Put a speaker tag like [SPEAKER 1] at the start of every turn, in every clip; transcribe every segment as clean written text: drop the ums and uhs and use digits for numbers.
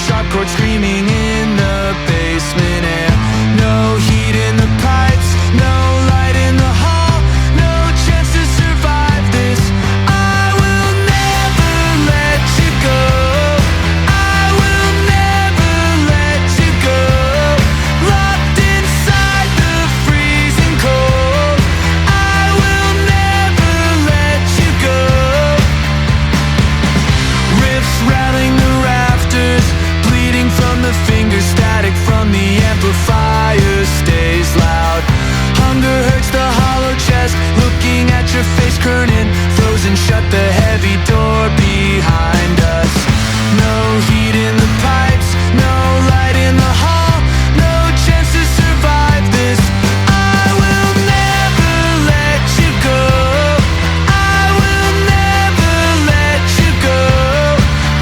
[SPEAKER 1] sharp chords screaming in the basement air. No heat in the pipes, no light in the hall, no chance to survive this. I will never let you go. I will never let you go. Locked inside the freezing cold. I will never let you go. Riffs rattling the rafters, bleeding from the fingers, static from the amplifier stays loud. Hunger hurts the hollow chest, looking at your face, current frozen shut, the heavy door behind us. No heat in the pipes, no light in the hall, no chance to survive this. I will never let you go. I will never let you go.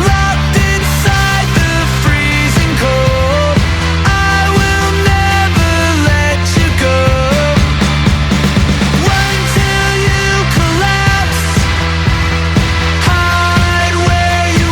[SPEAKER 1] Locked inside the freezing cold. I will never let you go. Run till you collapse. Hide where you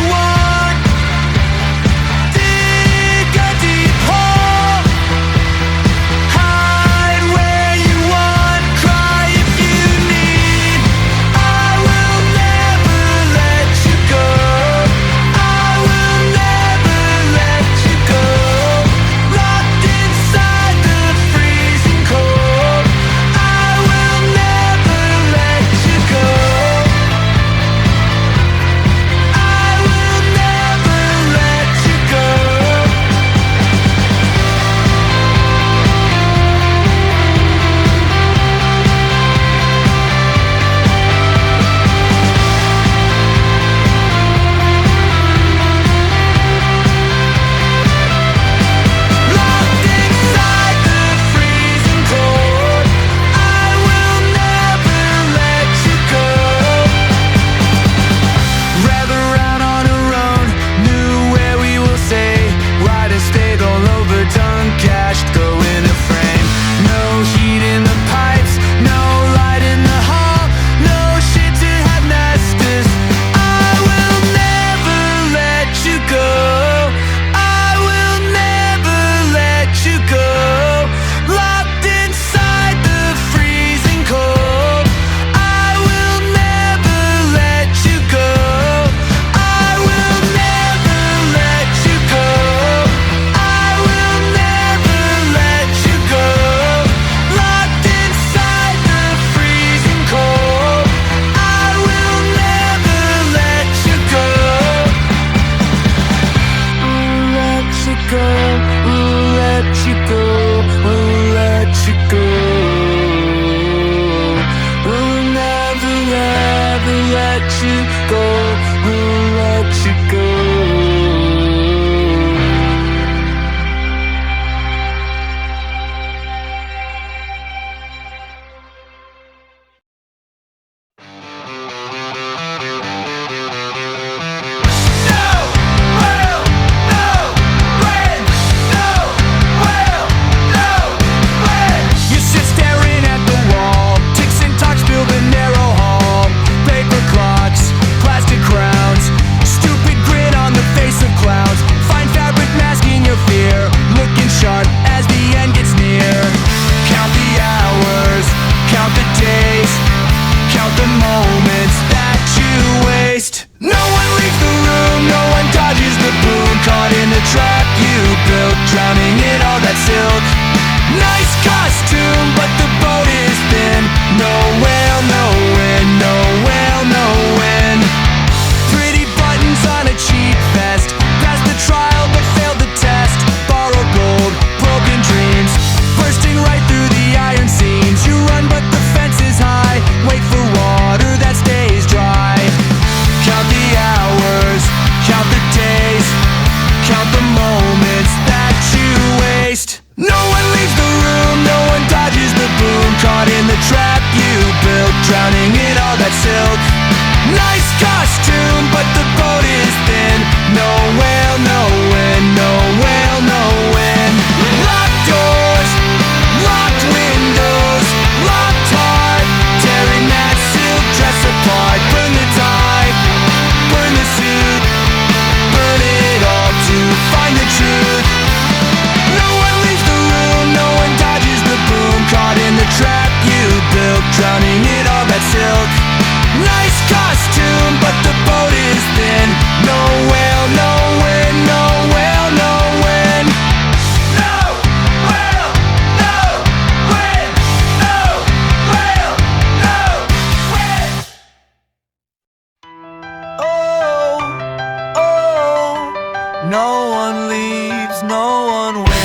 [SPEAKER 1] No one leaves, no one waits.